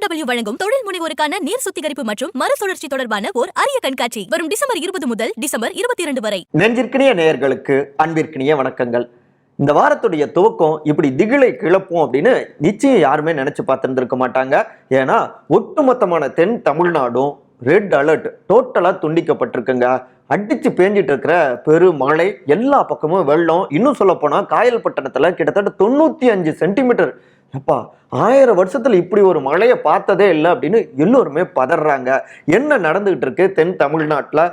MOW வழங்கும் தொழில் முனைவோருக்கான நீர் சுத்திகரிப்பு மற்றும் மறுசுழற்சி தொடர்பான ஓர் அரிய கண்காட்சி வரும் டிசம்பர் 20 முதல் டிசம்பர் 22 வரை. நெஞ்சிற்கினிய நேயர்களுக்கு அன்பிற்கினிய வணக்கங்கள். இந்த வாரத்துடைய துவக்கம் இப்படி திகிலை கிளப்பும் அப்படின்னு நிச்சயம் யாருமே நினைச்சு பார்த்திருந்திருக்க மாட்டாங்க. ஏன்னா ஒட்டுமொத்தமான தென் தமிழ்நாடும் ரெட் அலர்ட் டோட்டலா துண்டிக்கப்பட்டிருக்குங்க. அடிச்சு பேஞ்சிட்டு இருக்கிற பெருமழை, எல்லா பக்கமும் வெள்ளம். இன்னும் சொல்ல போனா காயல்பட்டணத்துல கிட்டத்தட்ட 95 சென்டிமீட்டர். அப்பா, 1000 வருஷத்துல இப்படி ஒரு மழையை பார்த்ததே இல்லை அப்படின்னு எல்லோருமே பதறாங்க. என்ன நடந்துகிட்டு இருக்கு தென் தமிழ்நாட்டில்,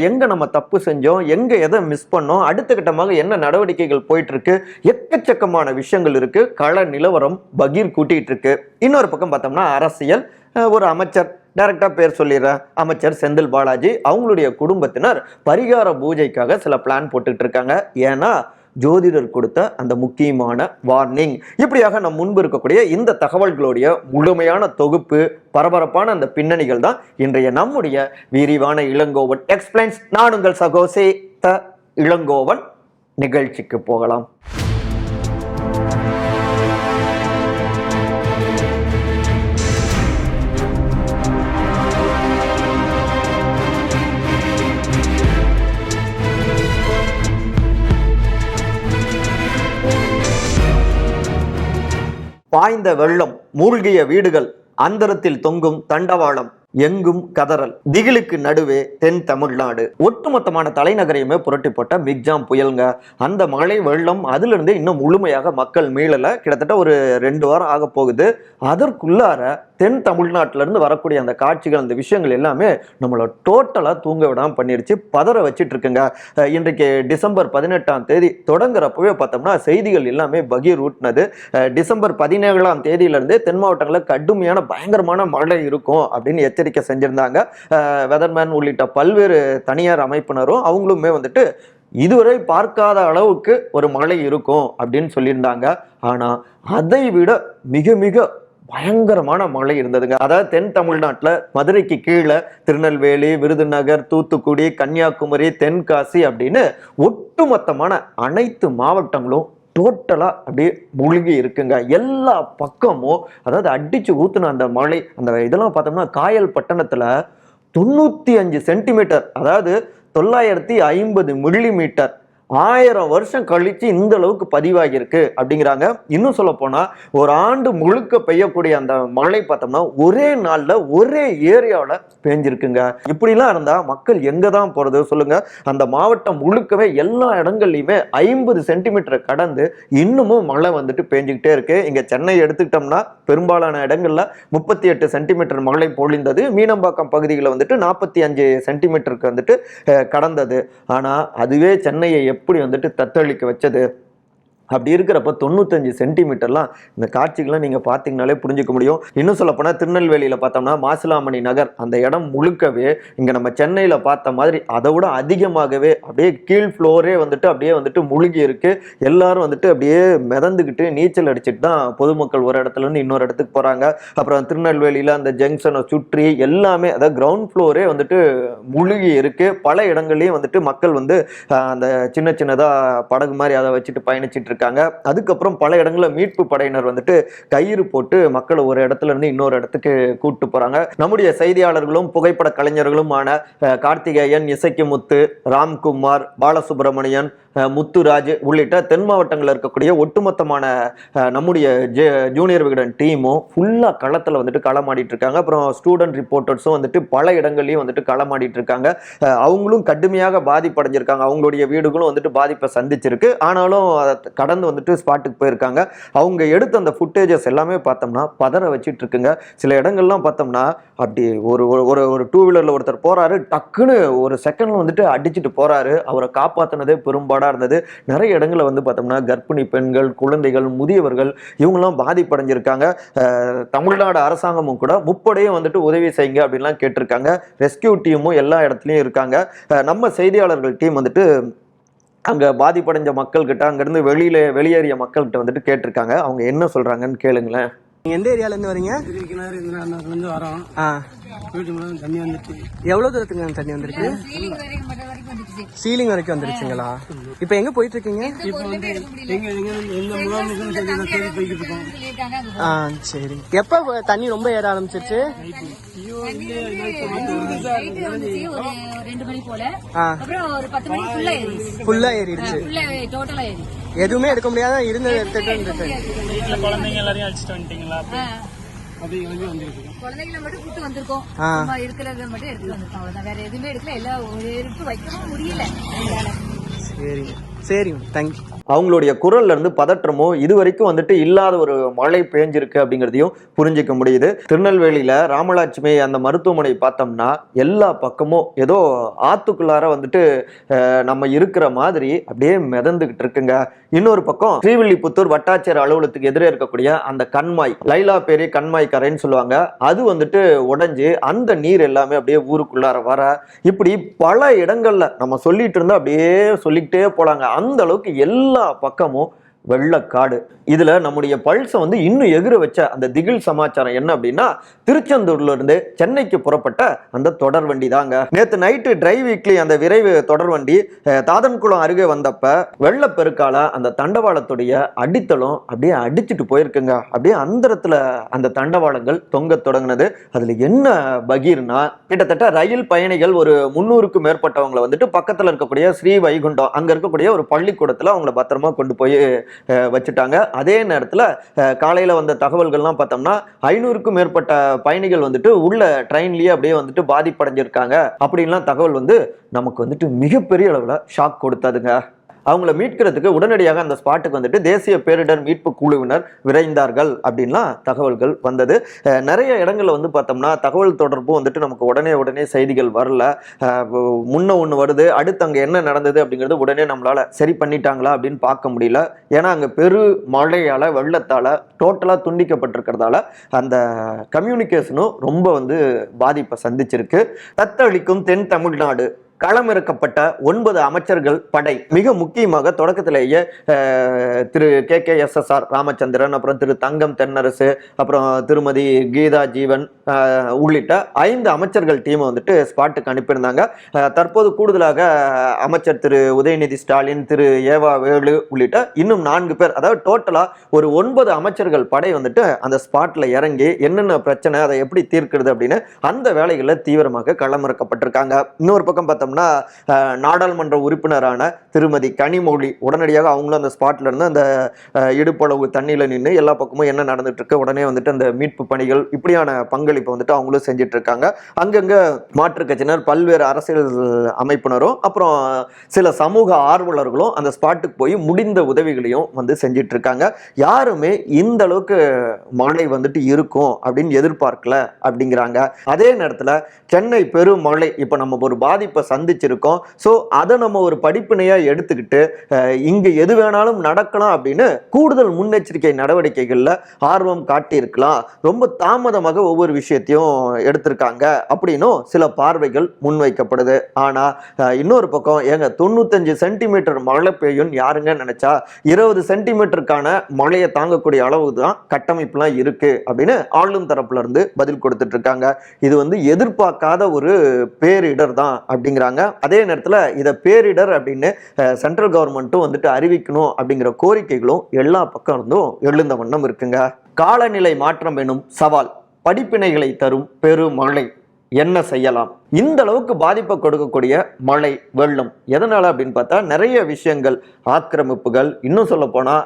எங்க நம்ம தப்பு செஞ்சோம், எங்க எதை மிஸ் பண்ணோம், அடுத்த கட்டமாக என்ன நடவடிக்கைகள் போயிட்டு இருக்கு, எக்கச்சக்கமான விஷயங்கள் இருக்கு. கள நிலவரம் பகீர் கூட்டிட்டு இருக்கு. இன்னொரு பக்கம் பார்த்தோம்னா அரசியல். ஒரு அமைச்சர், டைரக்டா பேர் சொல்லிடுறேன், அமைச்சர் செந்தில் பாலாஜி, அவங்களுடைய குடும்பத்தினர் பரிகார பூஜைக்காக சில பிளான் போட்டுட்டு இருக்காங்க. ஏன்னா ஜோதிடர் கொடுத்த அந்த முக்கியமான வார்னிங். இப்படியாக நம் முன்பு இருக்கக்கூடிய இந்த தகவல்களுடைய முழுமையான தொகுப்பு, பரபரப்பான அந்த பின்னணிகள் தான் இன்றைய நம்முடைய விரிவான இளங்கோவன் எக்ஸ்பிளைன்ஸ். நான் உங்கள் சகோசே த இளங்கோவன். நிகழ்ச்சிக்கு போகலாம். பாய்ந்த வெள்ளம், மூழ்கிய வீடுகள், அந்தரத்தில் தொங்கும் தண்டவாளம், எங்கும் கதறல். திகிலுக்கு நடுவே தென் தமிழ்நாடு. ஒட்டுமொத்தமான தலைநகரையுமே புரட்டி போட்ட மிக்ஜாம் புயலுங்க. அந்த மழை வெள்ளம் அதுல இருந்து இன்னும் முழுமையாக மக்கள் மீளல. கிட்டத்தட்ட ஒரு 2 வாரம் ஆக போகுது. அதற்குள்ளார தென் தமிழ்நாட்டில இருந்து வரக்கூடிய அந்த காட்சிகள், அந்த விஷயங்கள் எல்லாமே நம்மளை டோட்டலா தூங்க விடாம பண்ணிருச்சு, பதற வச்சிட்டு இருக்குங்க. இன்றைக்கு டிசம்பர் 18ஆம் தேதி தொடங்குறப்பவே பார்த்தோம்னா செய்திகள் எல்லாமே பகீர் ஊட்டினது. டிசம்பர் 17ஆம் தேதியிலிருந்தே தென் மாவட்டங்களில் கடுமையான பயங்கரமான மழை இருக்கும் அப்படின்னு எச்சரிக்கை செஞ்சிருந்தாங்க. வெதர்மேன் உள்ளிட்ட பல்வேறு தனியார் அமைப்பினரும் அவங்களுமே வந்துட்டு இதுவரை பார்க்காத அளவுக்கு ஒரு மழை இருக்கும் அப்படின்னு சொல்லியிருந்தாங்க. ஆனா அதை விட மிக மிக பயங்கரமான மழை இருந்ததுங்க. அதாவது தென் தமிழ்நாட்டில் மதுரைக்கு கீழே திருநெல்வேலி, விருதுநகர், தூத்துக்குடி, கன்னியாகுமரி, தென்காசி அப்படின்னு ஒட்டுமொத்தமான அனைத்து மாவட்டங்களும் டோட்டலா அப்படியே மூழ்கி இருக்குங்க. எல்லா பக்கமும் அதாவது அடிச்சு ஊத்துன அந்த மழை, அந்த இதெல்லாம் பார்த்தோம்னா காயல் பட்டணத்துல 95 சென்டிமீட்டர், அதாவது 950 மில்லிமீட்டர் 1000 வருஷம் கழிச்சு இந்த அளவுக்கு பதிவாகி இருக்கு அப்படிங்கிறாங்க. இன்னும் சொல்ல போனா ஒரு ஆண்டு முழுக்க பெய்யக்கூடிய அந்த மழை பார்த்தோம்னா ஒரே நாள்ல ஒரே ஏரியாவில் பெஞ்சிருக்குங்க. இப்படிலாம் இருந்தா மக்கள் எங்க தான் போறது சொல்லுங்க. அந்த மாவட்டம் முழுக்கவே எல்லா இடங்கள்லையுமே 50 சென்டிமீட்டரை கடந்து இன்னமும் மழை வந்துட்டு பெஞ்சுக்கிட்டே இருக்கு. இங்க சென்னை எடுத்துக்கிட்டோம்னா பெரும்பாலான இடங்கள்ல 38 சென்டிமீட்டர் மழை பொழிந்தது. மீனம்பாக்கம் பகுதிகளில் வந்துட்டு 45 சென்டிமீட்டருக்கு வந்துட்டு கடந்தது. ஆனா அதுவே சென்னையை எப்படி வந்துட்டு தத்தளிக்க வச்சது. அப்படி இருக்கிறப்ப 95 சென்டிமீட்டர்லாம் இந்த காட்சிகள்லாம் நீங்கள் பார்த்தீங்கனாலே புரிஞ்சுக்க முடியும். இன்னும் சொல்லப்போனால் திருநெல்வேலியில் பார்த்தோம்னா மாசிலாமணி நகர், அந்த இடம் முழுக்கவே இங்கே நம்ம சென்னையில் பார்த்த மாதிரி அதை விட அதிகமாகவே அப்படியே கீழ் ஃப்ளோரே வந்துட்டு அப்படியே வந்துட்டு முழுகி இருக்கு. எல்லாரும் வந்துட்டு அப்படியே மிதந்துக்கிட்டு நீச்சல் அடிச்சுட்டு தான் பொதுமக்கள் ஒரு இடத்துல இருந்து இன்னொரு இடத்துக்கு போகிறாங்க. அப்புறம் திருநெல்வேலியில் அந்த ஜங்ஷனை சுற்றி எல்லாமே அதாவது கிரவுண்ட் ஃப்ளோரே வந்துட்டு முழுகி இருக்கு. பல இடங்கள்லையும் வந்துட்டு மக்கள் வந்து அந்த சின்ன சின்னதாக படகு மாதிரி அதை வச்சுட்டு பயணிச்சுட்டு இருக்காங்க. அதுக்கப்புறம் பல இடங்களில் மீட்பு படையினர் வந்துட்டு கயிறு போட்டு மக்களை ஒரு இடத்துல இருந்து இன்னொரு இடத்துக்கு கூட்டு போறாங்க. நம்முடைய செய்தியாளர்களும் புகைப்பட கலைஞர்களுமான கார்த்திகேயன், இசைக்குமுத்து, ராம்குமார், பாலசுப்ரமணியன், முத்துராஜ் உள்ளிட்ட தென் மாவட்டங்களில் இருக்கக்கூடிய ஒட்டுமொத்தமான நம்முடைய ஜூனியர் விகடன் டீமும் ஃபுல்லாக களத்தில் வந்துட்டு களமாடிட்டு இருக்காங்க. அப்புறம் ஸ்டூடெண்ட் ரிப்போர்ட்டர்ஸும் வந்துட்டு பல இடங்கள்லையும் வந்துட்டு களமாடிட்டு இருக்காங்க. அவங்களும் கடுமையாக பாதிப்படைஞ்சிருக்காங்க. அவங்களுடைய வீடுகளும் வந்துட்டு பாதிப்பை சந்திச்சிருக்கு. ஆனாலும் அதை கடந்து வந்துட்டு ஸ்பாட்டுக்கு போயிருக்காங்க. அவங்க எடுத்த அந்த ஃபுட்டேஜஸ் எல்லாமே பார்த்தோம்னா பதற வச்சிட்டு இருக்குங்க. சில இடங்கள்லாம் பார்த்தோம்னா அப்படி ஒரு ஒரு 2 வீலரில் ஒருத்தர் போறாரு, டக்குன்னு ஒரு செகண்ட்ல வந்துட்டு அடிச்சுட்டு போறாரு. அவரை காப்பாற்றினதே பெரும்பாடாக இருந்தது. நிறைய இடங்களில் வந்து பார்த்தோம்னா கர்ப்பிணி பெண்கள், குழந்தைகள், முதியவர்கள் இவங்கெல்லாம் பாதிப்படைஞ்சிருக்காங்க. தமிழ்நாடு அரசாங்கமும் கூட முப்படையும் வந்துட்டு உதவி செய்யுங்க அப்படின்லாம் கேட்டிருக்காங்க. ரெஸ்கியூ டீமும் எல்லா இடத்துலையும் இருக்காங்க. நம்ம செய்தியாளர்கள் டீம் வந்துட்டு அங்கே பாதிப்படைஞ்ச மக்கள்கிட்ட, அங்கேருந்து வெளியேறிய மக்கள்கிட்ட வந்துட்டு கேட்டிருக்காங்க. அவங்க என்ன சொல்கிறாங்கன்னு கேளுங்களேன். நீங்க எந்த ஏரியால இருந்து வரீங்க? இருந்து வரோம். வீட்டு மேல தண்ணி வந்துட்டு. எவ்வளவு தூரத்துக்கு தண்ணி வந்திருக்கு? சீலிங் வரைக்கும் வந்துருச்சுங்களா? இப்ப எங்க போயிட்டு இருக்கீங்க? இப்போ வந்து எங்க எந்த முகாமுக்கும் தேடி போய்கிட்டு இருக்கோம். சரி. எப்ப தண்ணி ரொம்ப ஏற ஆரம்பிச்சிருச்சு? ஃபுல்லா ஏறிடுச்சு. எதுவுமே எடுக்க முடியாத இருந்த வீட்டுல குழந்தைங்க எல்லாரையும் அழைச்சிட்டு வந்துட்டீங்களா? குழந்தைகளை மட்டும் கூட்டு வந்திருக்கோம். இருக்கிறத மட்டும் எடுத்து வந்திருக்கோம். அவ்வளவுதான். வேற எதுவுமே எடுக்கல. எல்லாம் எடுத்து வைக்கவும் முடியல. சரிங்க சரிங்க, தேங்க்யூ. அவங்களுடைய குரல்ல இருந்து பதற்றமோ இது வரைக்கும் வந்துட்டு இல்லாத ஒரு மழை பேஞ்சிருக்கு அப்படிங்கிறதையும் புரிஞ்சிக்க முடியுது. திருநெல்வேலியில ராமலட்சுமி அந்த மருத்துவமனை பார்த்தோம்னா எல்லா பக்கமும் ஏதோ ஆத்துக்குள்ளார வந்துட்டு நம்ம இருக்கிற மாதிரி அப்படியே மிதந்துகிட்டு இருக்குங்க. இன்னொரு பக்கம் ஸ்ரீவில்லிபுத்தூர் வட்டாட்சியர் அலுவலகத்துக்கு எதிரே இருக்கக்கூடிய அந்த கண்மாய், லைலா பேரி கண்மாய் கரைன்னு சொல்லுவாங்க, அது வந்துட்டு உடைஞ்சு அந்த நீர் எல்லாமே அப்படியே ஊருக்குள்ளார வர, இப்படி பல இடங்கள்ல நம்ம சொல்லிட்டு இருந்தா அப்படியே சொல்லிக்கிட்டே போலாங்க. அந்த அளவுக்கு எல்லா பக்கமும் வெள்ளக்காடு. இதுல நம்முடைய பல்ஸை வந்து இன்னும் எகிர வச்ச அந்த திகில் சமாச்சாரம் என்ன அப்படின்னா, திருச்செந்தூர்ல இருந்து சென்னைக்கு புறப்பட்ட அந்த தொடர் வண்டி தாங்க. நேத்து நைட்டு டிரைவ் வீக்லி அந்த விரைவு தொடர் வண்டி தாதன்குளம் அருகே வந்தப்ப வெள்ளப்பெருக்கால அந்த தண்டவாளத்துடைய அடித்தளம் அப்படியே அடிச்சுட்டு போயிருக்குங்க. அப்படியே அந்தரத்துல அந்த தண்டவாளங்கள் தொங்க தொடங்கினது. அதுல என்ன பகீர்னா, கிட்டத்தட்ட ரயில் பயணிகள் ஒரு 300க்கும் மேற்பட்டவங்களை வந்துட்டு பக்கத்துல இருக்கக்கூடிய ஸ்ரீ வைகுண்டம் அங்க இருக்கக்கூடிய ஒரு பள்ளிக்கூடத்துல அவங்களை பத்திரமா கொண்டு போய் வச்சுட்டாங்க. அதே நேரத்தில் காலையில் வந்த தகவல்கள்லாம் பார்த்தோம்னா 500க்கும் மேற்பட்ட பயணிகள் வந்துட்டு உள்ள ட்ரெயின்லயே அப்படியே வந்துட்டு பாதிப்படைஞ்சிருக்காங்க அப்படின்லாம் தகவல் வந்து நமக்கு வந்துட்டு மிகப்பெரிய அளவில் ஷாக் கொடுத்ததுங்க. அவங்கள மீட்கிறதுக்கு உடனடியாக அந்த ஸ்பாட்டுக்கு வந்துட்டு தேசிய பேரிடர் மீட்பு குழுவினர் விரைந்தார்கள் அப்படின்லாம் தகவல்கள் வந்தது. நிறைய இடங்கள்ல வந்து பார்த்தோம்னா தகவல் தொடர்பு வந்துட்டு நமக்கு உடனே செய்திகள் வரல. முன்ன ஒன்று வருது, அடுத்து அங்கே என்ன நடந்தது அப்படிங்கிறது உடனே நம்மளால சரி பண்ணிட்டாங்களா அப்படின்னு பார்க்க முடியல. ஏன்னா அங்கே பெரு மழையால வெள்ளத்தால டோட்டலாக துண்டிக்கப்பட்டிருக்கிறதால அந்த கம்யூனிகேஷனும் ரொம்ப வந்து பாதிப்பை சந்திச்சிருக்கு. தத்தளிக்கும் தென் தமிழ்நாடு, களமிறக்கப்பட்ட 9 அமைச்சர்கள் படை. மிக முக்கியமாக தொடக்கத்திலேயே திரு KKSSR ராமச்சந்திரன், அப்புறம் திரு தங்கம் தென்னரசு, அப்புறம் திருமதி கீதா ஜீவன் உள்ளிட்ட 5 அமைச்சர்கள் டீமை வந்துட்டு ஸ்பாட்டுக்கு அனுப்பியிருந்தாங்க. தற்போது கூடுதலாக அமைச்சர் திரு உதயநிதி ஸ்டாலின், திரு ஏவா வேலு உள்ளிட்ட இன்னும் 4 பேர், அதாவது டோட்டலா ஒரு 9 அமைச்சர்கள் படை வந்துட்டு அந்த ஸ்பாட்ல இறங்கி என்னென்ன பிரச்சனை, அதை எப்படி தீர்க்கிறது அப்படின்னு அந்த வேலைகளில் தீவிரமாக களமிறக்கப்பட்டிருக்காங்க. இன்னொரு பக்கம் பார்த்தோம், நாடாளுமன்ற உறுப்பினரான திருமதி கனிமொழி உடனடியாக அவங்களும் அந்த ஸ்பாட்ல இருந்து அந்த இடுப்பளவு தண்ணியில நின்று எல்லா பக்கமும் என்ன நடந்துட்டு இருக்கு உடனே வந்துட்டு அந்த மீட்பு பணிகள் இப்படியான பங்களிப்பை வந்துட்டு அவங்களும் செஞ்சுட்டு இருக்காங்க. அங்கங்க மாற்றுக் கட்சியினர், பல்வேறு அரசியல் அமைப்பினரும், அப்புறம் சில சமூக ஆர்வலர்களும் அந்த ஸ்பாட்டுக்கு போய் முடிந்த உதவிகளையும் வந்து செஞ்சிட்டு இருக்காங்க. யாருமே இந்த அளவுக்கு மழை வந்துட்டு இருக்கும் அப்படின்னு எதிர்பார்க்கல அப்படிங்கிறாங்க. அதே நேரத்தில் சென்னை பெருமழை, இப்போ நம்ம ஒரு பாதிப்பை சந்திச்சிருக்கோம். ஸோ அதை நம்ம ஒரு படிப்பினையாக எடுத்துக்கிட்டு இங்கே எது வேணாலும் நடக்கலாம் அப்படின்னு கூடுதல் முன்னெச்சரிக்கை நடவடிக்கைகளில் ஆர்வம் காட்டியிருக்கலாம். ரொம்ப தாமதமாக ஒவ்வொரு விஷயத்தையும் எடுத்திருக்காங்க அப்படின்னும் சில பார்வைகள் முன்வைக்கப்படுது. ஆனால் இன்னொரு பக்கம் ஏங்க 95 சென்டிமீட்டர் மழை பெய்யும் யாருங்க நினைச்சா, 20 சென்டிமீட்டருக்கான மழையை தாங்கக்கூடிய அளவு தான் கட்டமைப்புலாம் இருக்கு அப்படின்னு ஆளும் தரப்புல இருந்து பதில் கொடுத்துட்டு இருக்காங்க. இது வந்து எதிர்பார்க்காத ஒரு பேரிடர் தான் அப்படிங்கிறாங்க. அதே நேரத்தில் இதை பேரிடர் அப்படின்னு சென்ட்ரல் கவர்மெண்ட்டும் வந்துட்டு அறிவிக்கணும் அப்படிங்கிற கோரிக்கைகளும் எல்லா பக்கம் இருந்தும் எழுந்த வண்ணம் இருக்குங்க. காலநிலை மாற்றம் எனும் சவால், படிப்பினைகளை தரும் பெருமழை, என்ன செய்யலாம்? இந்த அளவுக்கு பாதிப்பை கொடுக்கக்கூடிய மழை வெள்ளம் எதனால அப்படின்னு பார்த்தா நிறைய விஷயங்கள், ஆக்கிரமிப்புகள், இன்னும் சொல்ல போனா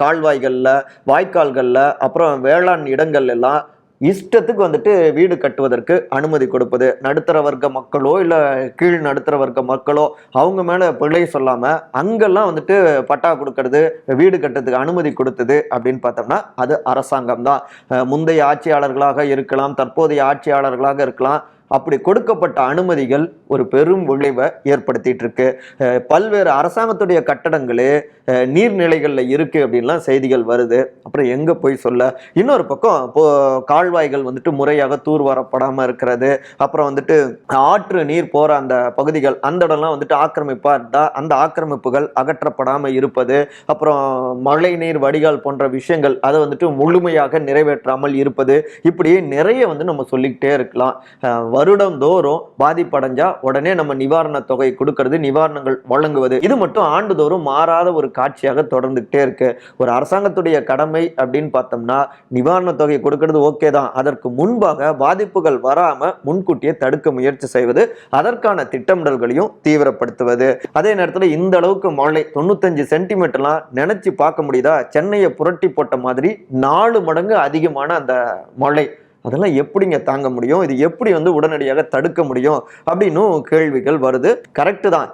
கால்வாய்கள்ல, வாய்க்கால்கள்ல, அப்புறம் வேளாண் இடங்கள் எல்லாம் இஷ்டத்துக்கு வந்துட்டு வீடு கட்டுவதற்கு அனுமதி கொடுப்பது. நடுத்தர வர்க்க மக்களோ இல்லை கீழ் நடுத்தர வர்க்க மக்களோ அவங்க மேலே பிழை சொல்லாமல் அங்கெல்லாம் வந்துட்டு பட்டா கொடுக்கறது, வீடு கட்டுறதுக்கு அனுமதி கொடுத்தது அப்படின்னு பார்த்தோம்னா அது அரசாங்கம் தான். முந்தைய ஆட்சியாளர்களாக இருக்கலாம், தற்போதைய ஆட்சியாளர்களாக இருக்கலாம், அப்படி கொடுக்கப்பட்ட அனுமதிகள் ஒரு பெரும் விளைவை ஏற்படுத்திட்டு இருக்கு. பல்வேறு அரசாங்கத்துடைய கட்டடங்களே நீர்நிலைகள்ல இருக்கு அப்படின்லாம் செய்திகள் வருது. அப்புறம் எங்க போய் சொல்ல, இன்னொரு பக்கம் இப்போ கால்வாய்கள் வந்துட்டு முறையாக தூர்வாரப்படாம இருக்கிறது, அப்புறம் வந்துட்டு ஆற்று நீர் போற அந்த பகுதிகள் அந்த இடம்லாம் வந்துட்டு ஆக்கிரமிப்பா இருந்தா அந்த ஆக்கிரமிப்புகள் அகற்றப்படாம இருப்பது, அப்புறம் மழை நீர் வடிகால் போன்ற விஷயங்கள் அதை வந்துட்டு முழுமையாக நிறைவேற்றாமல் இருப்பது, இப்படியே நிறைய வந்து நம்ம சொல்லிக்கிட்டே இருக்கலாம். வருடந்தோறும் பாதிப்படைஞ்சா உடனே நம்ம நிவாரண தொகை கொடுக்கறது, நிவாரணங்கள் வழங்குவது, இது மட்டும் ஆண்டுதோறும் மாறாத ஒரு காட்சியாக தொடர்ந்துகிட்டே இருக்கு. ஒரு அரசாங்கத்துடைய கடமை அப்படின்னு பார்த்தோம்னா நிவாரண தொகை கொடுக்கறது ஓகே தான், அதற்கு முன்பாக பாதிப்புகள் வராம முன்கூட்டியே தடுக்க முயற்சி செய்வது, அதற்கான திட்டமிடல்களையும் தீவிரப்படுத்துவது. அதே நேரத்தில் இந்த அளவுக்கு மழை 95 சென்டிமீட்டர்லாம் நினைச்சு பார்க்க முடியுதா? சென்னையை புரட்டி போட்ட மாதிரி 4 மடங்கு அதிகமான அந்த மழை, அதெல்லாம் எப்படிங்க தாங்க முடியும்? இது எப்படி வந்து உடனடியாக தடுக்க முடியும் அப்படின்னு கேள்விகள் வருது. கரெக்டு தான்,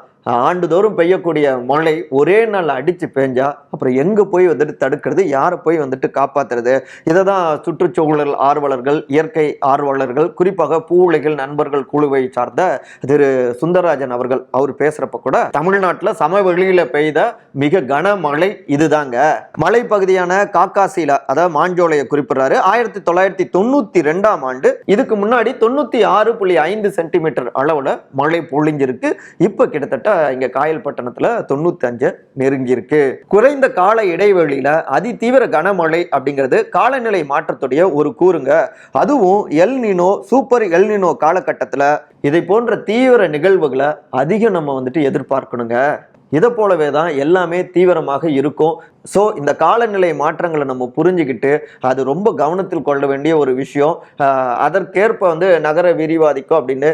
ஆண்டுதோறும் பெய்யக்கூடிய மழை ஒரே நாள் அடிச்சு பெஞ்சா அப்புறம் எங்க போய் வந்துட்டு தடுக்கிறது, யாரை போய் வந்துட்டு காப்பாத்துறது? இதை தான் சுற்றுச்சூழல் ஆர்வலர்கள், இயற்கை ஆர்வலர்கள், குறிப்பாக பூ உலகில் நண்பர்கள் குழுவை சார்ந்த திரு சுந்தரராஜன் அவர்கள் அவர் பேசுறப்ப கூட தமிழ்நாட்டில் சமவெளியில பெய்த மிக கனமழை இதுதாங்க. மலைப்பகுதியான காக்காசில, அதாவது மாஞ்சோலையை குறிப்பிடுறாரு. 1992ஆம் ஆண்டு இதுக்கு முன்னாடி 96.5 சென்டிமீட்டர் அளவுல மழை பொழிஞ்சிருக்கு. இப்ப கிட்டத்தட்ட இங்க காயல்பட்டணத்துல 95 நெருங்கி இருக்கு. குறைந்த கால இடைவெளியில அதிதீவிர கனமழை அப்படிங்கிறது காலநிலை மாற்றத்துடைய ஒரு கூறுங்க. அதுவும் El Nino, super El Nino காலகட்டத்துல இதை போன்ற தீவிர நிகழ்வுகளை அதிகம் நம்ம வந்துட்டு எதிர்பார்க்கணுங்க. இதை போலவே தான் எல்லாமே தீவிரமாக இருக்கும். ஸோ இந்த காலநிலை மாற்றங்களை நம்ம புரிஞ்சுக்கிட்டு அது ரொம்ப கவனத்தில் கொள்ள வேண்டிய ஒரு விஷயம். அதற்கேற்ப வந்து நகர விரிவாதிக்கும் அப்படின்னு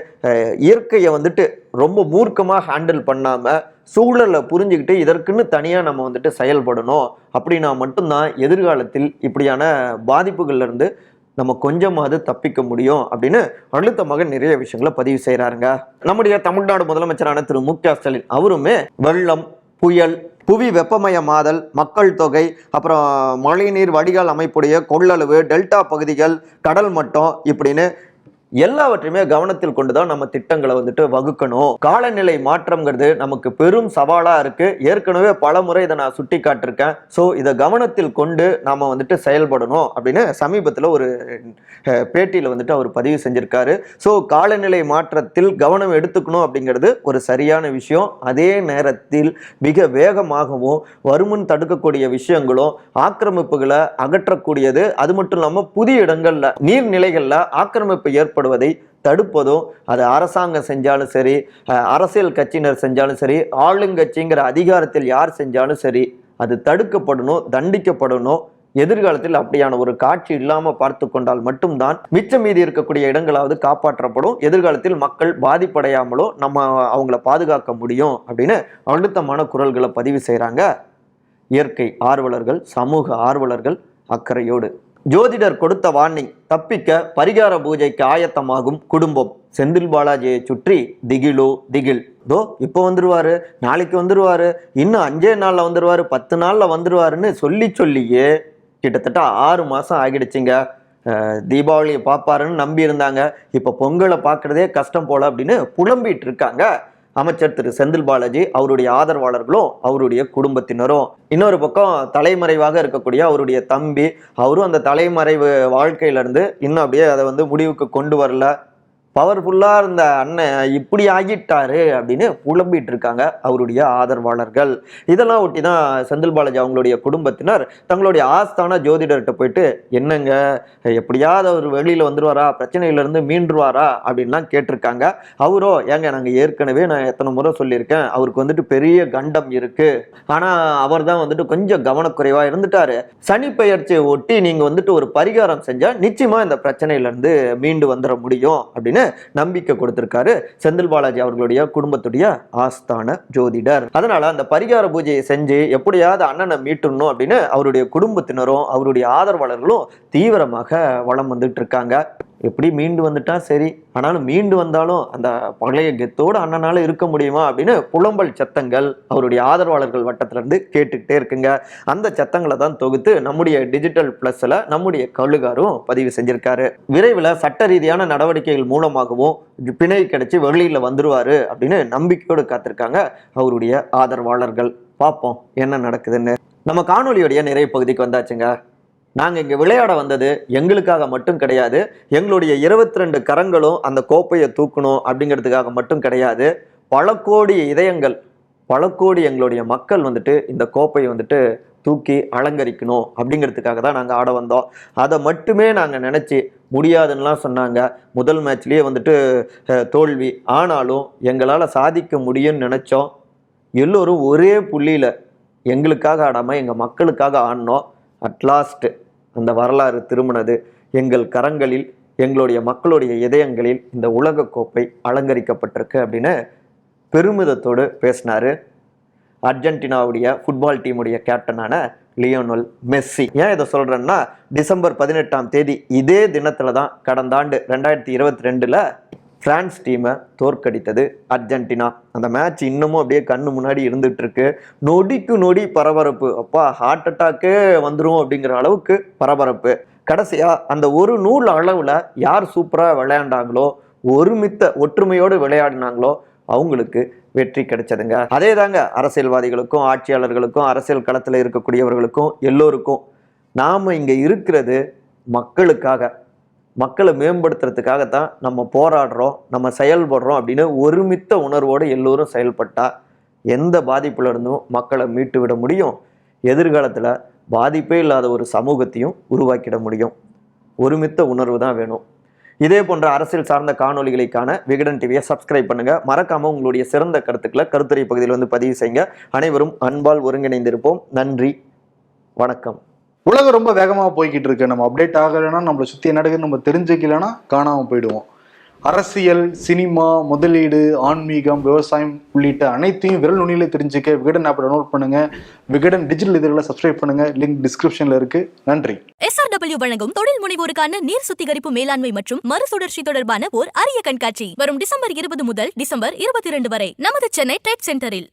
இயற்கையை வந்துட்டு ரொம்ப மூர்க்கமாக ஹேண்டில் பண்ணாமல் சூழலை புரிஞ்சுக்கிட்டு இதற்குன்னு தனியாக நம்ம வந்துட்டு செயல்படணும். அப்படின்னா மட்டும்தான் எதிர்காலத்தில் இப்படியான பாதிப்புகள்ல இருந்து நம்ம கொஞ்சமாவது தப்பிக்க முடியும் அப்படின்னு அழுத்தமாக நிறைய விஷயங்களை பதிவு செய்யறாருங்க. நம்முடைய தமிழ்நாடு முதலமைச்சரான திரு மு.க. ஸ்டாலின் அவருமே வெள்ளம், புயல், புவி வெப்பமயமாதல், மக்கள் தொகை, அப்புறம் மழைநீர் வடிகால் அமைப்புடைய கொள்ளளவு, டெல்டா பகுதிகள், கடல் மட்டம், இப்படின்னு எல்லாவற்றையுமே கவனத்தில் கொண்டுதான் நம்ம திட்டங்களை வந்துட்டு வகுக்கணும். காலநிலை மாற்றம்ங்கிறது நமக்கு பெரும் சவாலா இருக்கு. ஏற்கனவே பல முறை இதை நான் சுட்டி காட்டிருக்கேன். ஸோ இதை கவனத்தில் கொண்டு நாம வந்துட்டு செயல்படணும் அப்படின்னு சமீபத்தில் ஒரு பேட்டியில வந்துட்டு அவர் பதிவு செஞ்சிருக்காரு. ஸோ காலநிலை மாற்றத்தில் கவனம் எடுத்துக்கணும் அப்படிங்கிறது ஒரு சரியான விஷயம். அதே நேரத்தில் மிக வேகமாகவும் வருமுன் தடுக்கக்கூடிய விஷயங்களும் ஆக்கிரமிப்புகளை அகற்றக்கூடியது, அது மட்டும் இல்லாமல் புதிய இடங்கள்ல நீர்நிலைகள்ல ஆக்கிரமிப்பு ஏற்படுவதை தடுப்பதும், அது அரசாங்கம் செஞ்சாலும் சரி, அரசியல் கட்சியினர் செஞ்சாலும் சரி, ஆளுங்கட்சிங்கிற அதிகாரத்தில் யார் செஞ்சாலும் சரி, அது தடுக்கப்படணும், தண்டிக்கப்படணும். எதிர்காலத்தில் அப்படியான ஒரு காட்சி இல்லாம பார்த்து கொண்டால் மட்டும்தான் மிச்சம் மீதி இருக்கக்கூடிய இடங்களாவது காப்பாற்றப்படும். எதிர்காலத்தில் மக்கள் பாதிப்படையாமலோ நம்ம அவங்கள பாதுகாக்க முடியும் அப்படின்னு அழுத்தமான குரல்களை பதிவு செய்யறாங்க இயற்கை ஆர்வலர்கள், சமூக ஆர்வலர்கள் அக்கறையோடு. ஜோதிடர் கொடுத்த வார்னிங், தப்பிக்க பரிகார பூஜைக்கு ஆயத்தமாகும் குடும்பம். செந்தில் பாலாஜியை சுற்றி திகிலோ திகில். தோ இப்போ வந்துருவாரு, நாளைக்கு வந்துருவாரு, இன்னும் 5 நாள்ல வந்துருவாரு, 10 நாள்ல வந்துருவாருன்னு சொல்லியே கிட்டத்தட்ட 6 மாசம் ஆகிடுச்சுங்க. தீபாவளியை பார்ப்பாருன்னு நம்பி இருந்தாங்க, இப்ப பொங்கலை பார்க்கறதே கஷ்டம் போல அப்படின்னு புலம்பிட்டு இருக்காங்க அமைச்சர் திரு செந்தில் பாலாஜி, அவருடைய ஆதரவாளர்களும் அவருடைய குடும்பத்தினரும். இன்னொரு பக்கம் தலைமறைவாக இருக்கக்கூடிய அவருடைய தம்பி, அவரும் அந்த தலைமறைவு வாழ்க்கையிலிருந்து இன்னும் அப்படியே அதை வந்து முடிவுக்கு கொண்டு வரல. பவர்ஃபுல்லாக இருந்த அண்ணன் இப்படி ஆகிட்டாரு அப்படின்னு புலம்பிட்டு இருக்காங்க அவருடைய ஆதரவாளர்கள். இதெல்லாம் ஒட்டி தான் செந்தில் பாலாஜி அவங்களுடைய குடும்பத்தினர் தங்களுடைய ஆஸ்தான ஜோதிடர்கிட்ட போயிட்டு, என்னங்க எப்படியாவது அவர் வெளியில் வந்துருவாரா, பிரச்சனையிலேருந்து மீண்டுருவாரா அப்படின்லாம் கேட்டிருக்காங்க. அவரோ, ஏங்க நாங்கள் ஏற்கனவே நான் எத்தனை முறை சொல்லியிருக்கேன், அவருக்கு வந்துட்டு பெரிய கண்டம் இருக்கு, ஆனால் அவர் தான் வந்துட்டு கொஞ்சம் கவனக்குறைவாக இருந்துட்டாரு. சனி பெயர்ச்சியை ஒட்டி நீங்கள் வந்துட்டு ஒரு பரிகாரம் செஞ்சால் நிச்சயமாக இந்த பிரச்சனையிலேருந்து மீண்டு வந்துட முடியும் அப்படின்னு நம்பிக்கை கொடுத்திருக்காரு செந்தில் பாலாஜி அவர்களுடைய குடும்பத்துடைய ஆஸ்தான ஜோதிடர். அதனால அந்த பரிகார பூஜையை செஞ்சு எப்படியாவது அண்ணனை மீட்டணும் அப்படின்னு அவருடைய குடும்பத்தினரும் அவருடைய ஆதரவாளர்களும் தீவிரமாக வலம் வந்துட்டு இருக்காங்க. எப்படி மீண்டு வந்துட்டா சரி, ஆனாலும் மீண்டு வந்தாலும் அந்த பழைய கெத்தோடு அண்ணனால இருக்க முடியுமா அப்படின்னு புலம்பல் சத்தங்கள் அவருடைய ஆதரவாளர்கள் வட்டத்துல இருந்து கேட்டுக்கிட்டே இருக்குங்க. அந்த சத்தங்களை தான் தொகுத்து நம்முடைய டிஜிட்டல் பிளஸ்ல நம்முடைய கழுகாரும் பதிவு செஞ்சிருக்காரு. விரைவில் சட்ட ரீதியான நடவடிக்கைகள் மூலமாகவும் பிணை கிடைச்சி வெளியில வந்துருவாரு அப்படின்னு நம்பிக்கையோடு காத்திருக்காங்க அவருடைய ஆதரவாளர்கள். பார்ப்போம் என்ன நடக்குதுன்னு. நம்ம காணொலியோடைய நிறைய பகுதிக்கு வந்தாச்சுங்க. நாங்கள் இங்கே விளையாட வந்தது எங்களுக்காக மட்டும் கிடையாது, எங்களுடைய 22 கரங்களும் அந்த கோப்பையை தூக்கணும் அப்படிங்கிறதுக்காக மட்டும் கிடையாது. பல கோடி இதயங்கள், பல கோடி எங்களுடைய மக்கள் வந்துட்டு இந்த கோப்பையை வந்துட்டு தூக்கி அலங்கரிக்கணும் அப்படிங்கிறதுக்காக தான் நாங்கள் ஆட வந்தோம். அதை மட்டுமே நாங்கள் நினச்சி முடியாதுன்னெலாம் சொன்னாங்க. முதல் மேட்ச்லேயே வந்துட்டு தோல்வி. ஆனாலும் எங்களால் சாதிக்க முடியும்னு நினச்சோம். எல்லோரும் ஒரே புள்ளியில் எங்களுக்காக ஆடாமல் எங்கள் மக்களுக்காக ஆடினோம். அட்லாஸ்ட் அந்த வரலாறு திரும்பினது. எங்கள் கரங்களில், எங்களுடைய மக்களுடைய இதயங்களில் இந்த உலகக்கோப்பை அலங்கரிக்கப்பட்டிருக்கு அப்படின்னு பெருமிதத்தோடு பேசினார் அர்ஜென்டினாவுடைய ஃபுட்பால் டீமுடைய கேப்டனான லியோனல் மெஸ்ஸி. ஏன் இதை சொல்கிறேன்னா, டிசம்பர் 18ஆம் தேதி இதே தினத்தில் தான் கடந்த ஆண்டு 2022 பிரான்ஸ் டீமை தோற்கடித்தது அர்ஜென்டினா. அந்த மேட்ச் இன்னமும் அப்படியே கண்ணு முன்னாடி இருந்துட்டு இருக்கு. நொடிக்கு நொடி பரபரப்பு. அப்பா, ஹார்ட் அட்டாக்கே வந்துடும் அப்படிங்கிற அளவுக்கு பரபரப்பு. கடைசியா அந்த ஒரு நூல் அளவுல யார் சூப்பரா விளையாண்டாங்களோ, ஒருமித்த ஒற்றுமையோடு விளையாடினாங்களோ அவங்களுக்கு வெற்றி கிடைச்சதுங்க. அதே தாங்க அரசியல்வாதிகளுக்கும் ஆட்சியாளர்களுக்கும் அரசியல் களத்தில் இருக்கக்கூடியவர்களுக்கும் எல்லோருக்கும். நாம இங்க இருக்கிறது மக்களுக்காக, மக்களை மேம்படுத்துறதுக்காகத்தான் நம்ம போராடுறோம், நம்ம செயல்படுறோம் அப்படின்னு ஒருமித்த உணர்வோடு எல்லோரும் செயல்பட்டா எந்த பாதிப்புல இருந்தும் மக்களை மீட்டு விட முடியும். எதிர்காலத்தில் பாதிப்பே இல்லாத ஒரு சமூகத்தையும் உருவாக்கிட முடியும். ஒருமித்த உணர்வு தான் வேணும். இதே போன்ற அரசியல் சார்ந்த காணொலிகளுக்கான விகடன் டிவியை சப்ஸ்கிரைப் பண்ணுங்க. மறக்காம உங்களுடைய சிறந்த கருத்துக்களை கருத்துரை பகுதியில் வந்து பதிவு செய்யுங்க. அனைவரும் அன்பால் ஒருங்கிணைந்திருப்போம். நன்றி, வணக்கம். உலகம் ரொம்ப வேகமாக போய்கிட்டு இருக்கு. நம்ம அப்டேட் ஆகலைன்னா, நம்மளை சுற்றி என்ன நடக்குதுன்னு நம்ம தெரிஞ்சுக்கலைன்னா காணாமல் போயிடுவோம். அரசியல், சினிமா, முதலீடு, ஆன்மீகம், விவசாயம் உள்ளிட்ட அனைத்தையும் விரல் நுனியில தெரிஞ்சுக்க விகடன் ஆப் டவுன்லோட் பண்ணுங்க. விகடன் டிஜிட்டல் இதழில சப்ஸ்கிரைப் பண்ணுங்க. லிங்க் டிஸ்கிரிப்ஷன்ல இருக்கு. நன்றி. SRW வழங்கும் தொழில் முனைவோருக்கான நீர் சுத்திகரிப்பு மேலாண்மை மற்றும் மறுசுழற்சி தொடர்பான ஓர் அரிய கண்காட்சி வரும் டிசம்பர் 20 முதல் டிசம்பர் 22 வரை நமது சென்னை ட்ரேட் சென்டரில்.